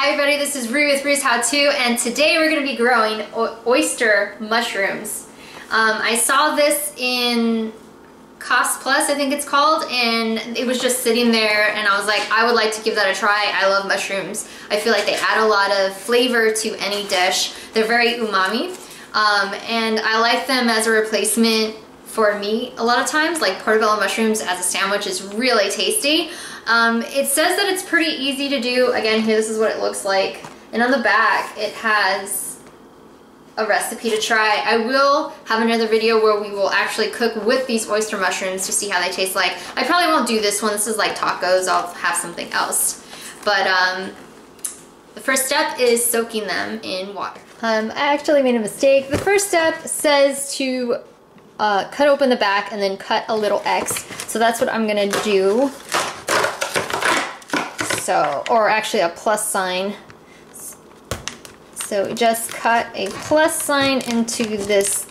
Hi everybody, this is Rue with Rue's How To, and today we're going to be growing oyster mushrooms. I saw this in Cost Plus, I think it's called, and it was just sitting there and I was like, I would like to give that a try. I love mushrooms. I feel like they add a lot of flavor to any dish. They're very umami, and I like them as a replacement for meat a lot of times. Like portobello mushrooms as a sandwich is really tasty. It says that it's pretty easy to do. Again, here, this is what it looks like. And on the back, it has a recipe to try. I will have another video where we will actually cook with these oyster mushrooms to see how they taste like. I probably won't do this one. This is like tacos. I'll have something else. But the first step is soaking them in water. I actually made a mistake. The first step says to cut open the back and then cut a little X. So that's what I'm gonna do. So, or actually a plus sign. So just cut a plus sign into this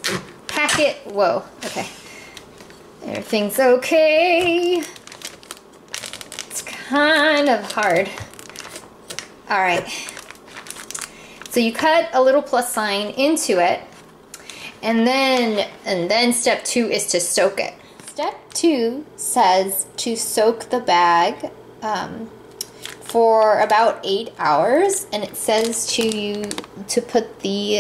packet. Whoa, okay. Everything's okay. It's kind of hard. All right. So you cut a little plus sign into it, and then step 2 is to soak it. Step 2 says to soak the bag for about 8 hours, and it says to you to put the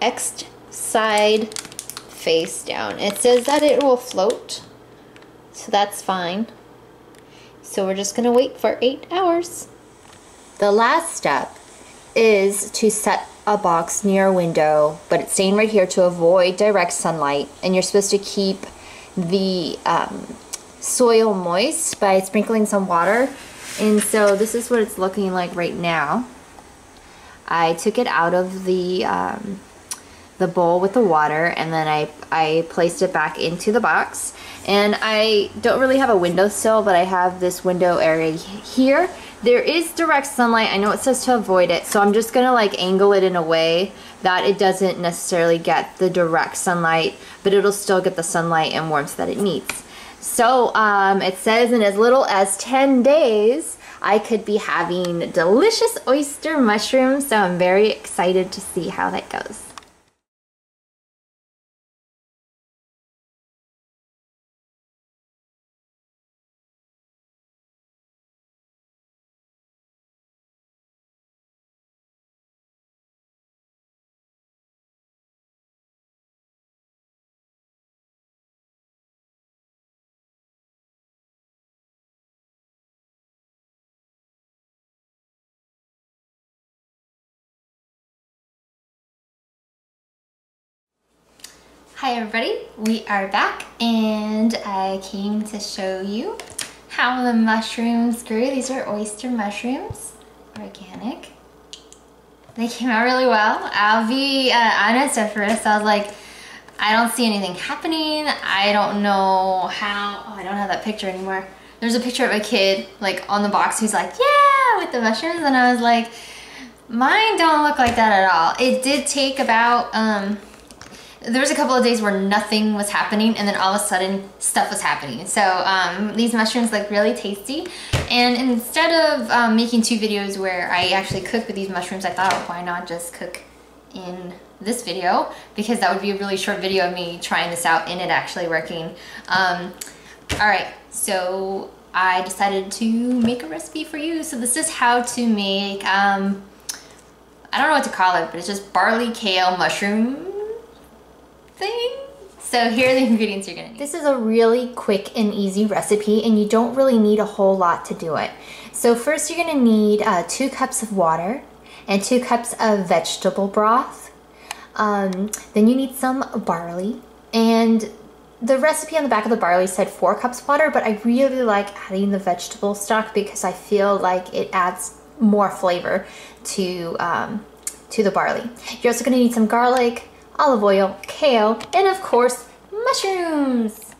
X side face down. It says that it will float, so that's fine. So we're just gonna wait for 8 hours. The last step is to set a box near a window, but it's staying right here to avoid direct sunlight, and you're supposed to keep the soil moist by sprinkling some water. And so this is what it's looking like right now. I took it out of the bowl with the water, and then I placed it back into the box. And I don't really have a windowsill, but I have this window area here. There is direct sunlight. I know it says to avoid it, so I'm just gonna like angle it in a way that it doesn't necessarily get the direct sunlight, but it'll still get the sunlight and warmth that it needs. So it says in as little as 10 days, I could be having delicious oyster mushrooms. So I'm very excited to see how that goes. Hi everybody, we are back, and I came to show you how the mushrooms grew. These are oyster mushrooms, organic. They came out really well. I'll be honest, at first I was like, I don't see anything happening. I don't know how. Oh, I don't have that picture anymore. There's a picture of a kid like on the box who's like, yeah, with the mushrooms, and I was like, mine don't look like that at all. It did take about there was a couple of days where nothing was happening, and then all of a sudden stuff was happening. So these mushrooms look really tasty, and instead of making 2 videos where I actually cook with these mushrooms, I thought, why not just cook in this video, because that would be a really short video of me trying this out and it actually working. Alright, so I decided to make a recipe for you. So this is how to make, I don't know what to call it, but it's just barley kale mushroom thing. So here are the ingredients you're gonna need. This is a really quick and easy recipe, and you don't really need a whole lot to do it. So first you're gonna need 2 cups of water and 2 cups of vegetable broth. Then you need some barley, and the recipe on the back of the barley said 4 cups of water, but I really like adding the vegetable stock because I feel like it adds more flavor to the barley. You're also gonna need some garlic, olive oil, kale, and of course, mushrooms.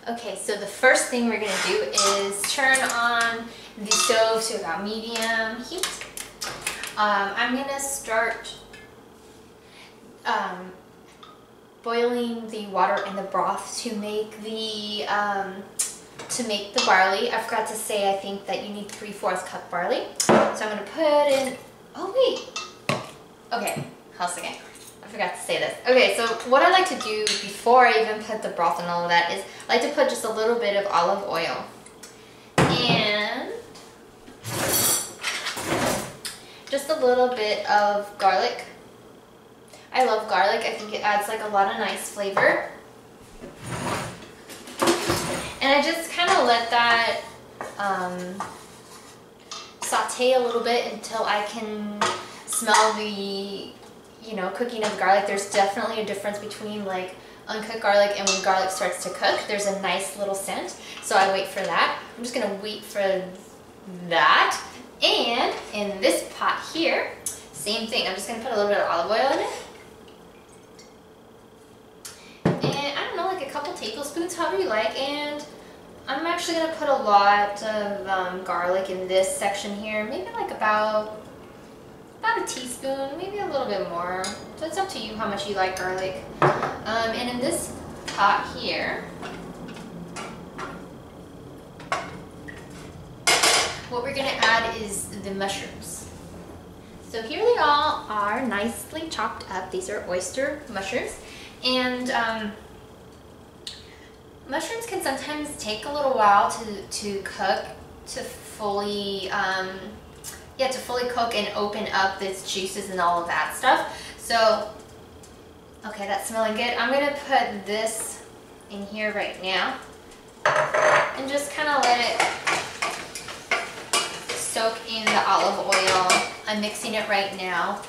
Okay, so the first thing we're gonna do is turn on the stove to about medium heat. I'm gonna start boiling the water and the broth to make the barley. I forgot to say, I think that you need 3/4 cup barley. So I'm gonna put in, oh wait. Okay, hold on a second. I forgot to say this. Okay, so what I like to do before I even put the broth and all of that is I like to put just a little bit of olive oil. And just a little bit of garlic. I love garlic. I think it adds like a lot of nice flavor. And I just kind of let that saute a little bit until I can smell the, you know, cooking of garlic. There's definitely a difference between like uncooked garlic and when garlic starts to cook. There's a nice little scent. So I wait for that. I'm just gonna wait for that. And in this pot here, same thing. I'm just gonna put a little bit of olive oil in it. And I don't know, like a couple tablespoons, however you like. And I'm actually gonna put a lot of garlic in this section here. Maybe like about a teaspoon, maybe a little bit more. So it's up to you how much you like garlic. And in this pot here, what we're gonna add is the mushrooms. So here they all are nicely chopped up. These are oyster mushrooms. And mushrooms can sometimes take a little while to cook, to fully cook and open up its juices and all of that stuff. So, okay, that's smelling good. I'm gonna put this in here right now and just kind of let it soak in the olive oil. I'm mixing it right now.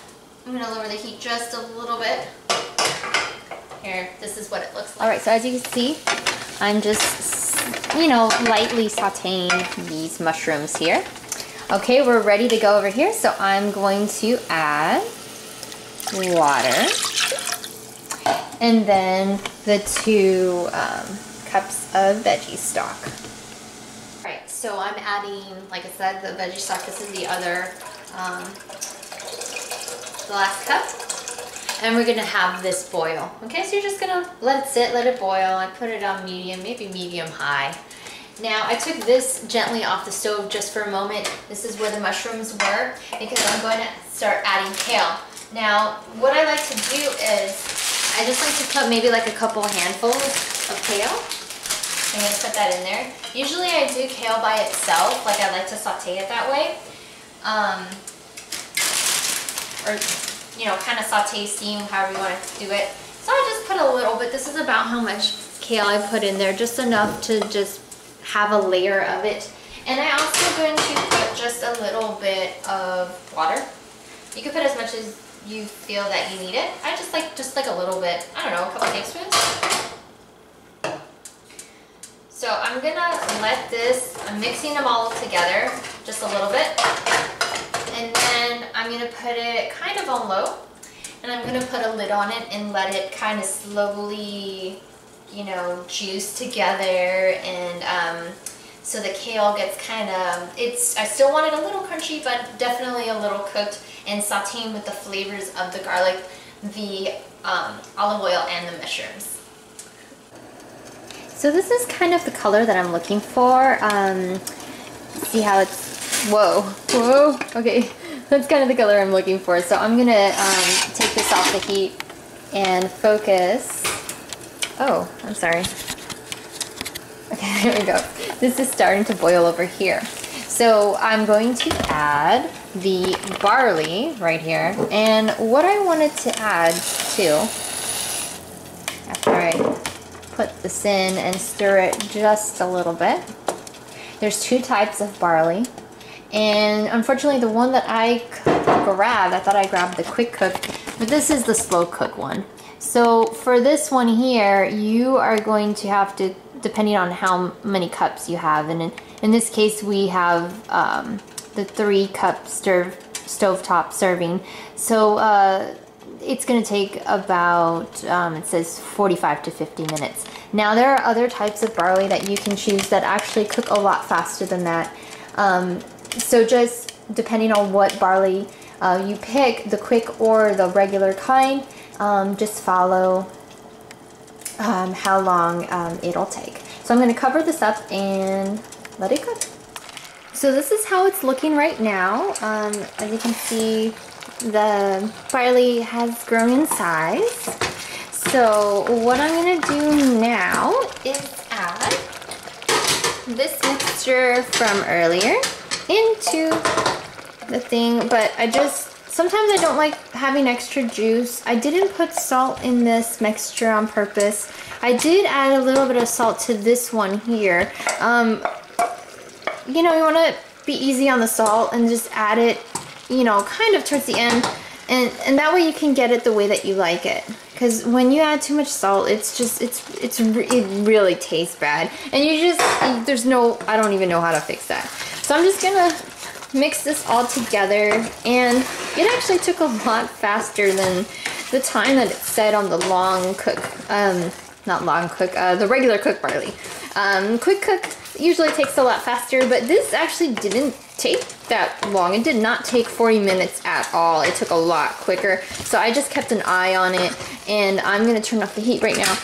I'm gonna lower the heat just a little bit. Here, this is what it looks like. All right, so as you can see, I'm just, you know, lightly sauteing these mushrooms here. Okay, we're ready to go over here. So I'm going to add water and then the 2 cups of veggie stock. All right, so I'm adding, like I said, the veggie stock. This is the other, the last cup. And we're gonna have this boil. Okay, so you're just gonna let it sit, let it boil. I put it on medium, maybe medium high. Now, I took this gently off the stove just for a moment. This is where the mushrooms were because I'm going to start adding kale. Now, what I like to do is, I just like to put maybe like a couple handfuls of kale. I'm going to put that in there. Usually I do kale by itself, like I like to saute it that way. Or, you know, kind of saute, steam, however you want to do it. So I just put a little bit. This is about how much kale I put in there, just enough to just have a layer of it. And I also going to put just a little bit of water. You can put as much as you feel that you need it. I just like a little bit, I don't know, a couple tablespoons. So I'm gonna let this, I'm mixing them all together just a little bit. And then I'm gonna put it kind of on low. And I'm gonna put a lid on it and let it kind of slowly, you know, juice together, and so the kale gets kind of, I still want it a little crunchy, but definitely a little cooked, and sauteing with the flavors of the garlic, the olive oil, and the mushrooms. So this is kind of the color that I'm looking for. See how it's, whoa, okay. That's kind of the color I'm looking for. So I'm gonna take this off the heat and focus. Oh, I'm sorry. Okay, there we go. This is starting to boil over here. So I'm going to add the barley right here. And what I wanted to add too, after I put this in and stir it just a little bit, there's 2 types of barley. And unfortunately the one that I grabbed, I thought I grabbed the quick cook, but this is the slow cook one. So for this one here, you are going to have to, depending on how many cups you have, and in this case we have the 3-cup stovetop serving. So it's going to take about, it says 45 to 50 minutes. Now there are other types of barley that you can choose that actually cook a lot faster than that. So just depending on what barley you pick, the quick or the regular kind, just follow how long it'll take. So I'm going to cover this up and let it cook. So this is how it's looking right now. As you can see, the barley has grown in size. So what I'm gonna do now is add this mixture from earlier into the thing, but sometimes I don't like having extra juice. I didn't put salt in this mixture on purpose. I did add a little bit of salt to this one here. You know, you want to be easy on the salt and just add it, you know, kind of towards the end, and that way you can get it the way that you like it. Because when you add too much salt, it really tastes bad, and I don't even know how to fix that. So I'm just gonna mix this all together, and it actually took a lot faster than the time that it said on the long cook, not long cook, the regular cook barley. Quick cook usually takes a lot faster, but this actually didn't take that long. It did not take 40 minutes at all. It took a lot quicker. So I just kept an eye on it, and I'm gonna turn off the heat right now.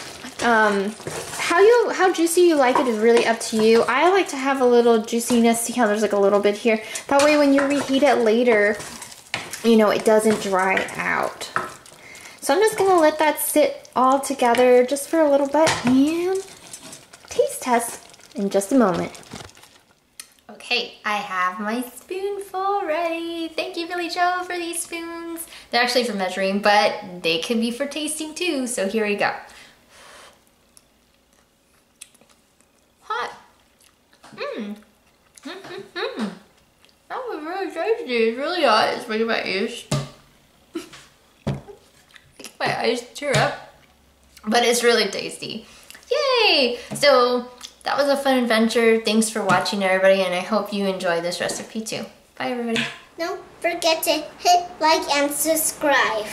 How juicy you like it is really up to you. I like to have a little juiciness. See how there's like a little bit here? That way when you reheat it later, you know, it doesn't dry out. So I'm just gonna let that sit all together just for a little bit, and taste test in just a moment. Okay, I have my spoonful ready. Thank you, Billy Joe, for these spoons. They're actually for measuring, but they could be for tasting too, so here we go. Hot. That was really tasty. It's really hot. It's making my ears. My eyes tear up, but it's really tasty. Yay! So that was a fun adventure. Thanks for watching, everybody, and I hope you enjoy this recipe too. Bye, everybody. Don't forget to hit like and subscribe.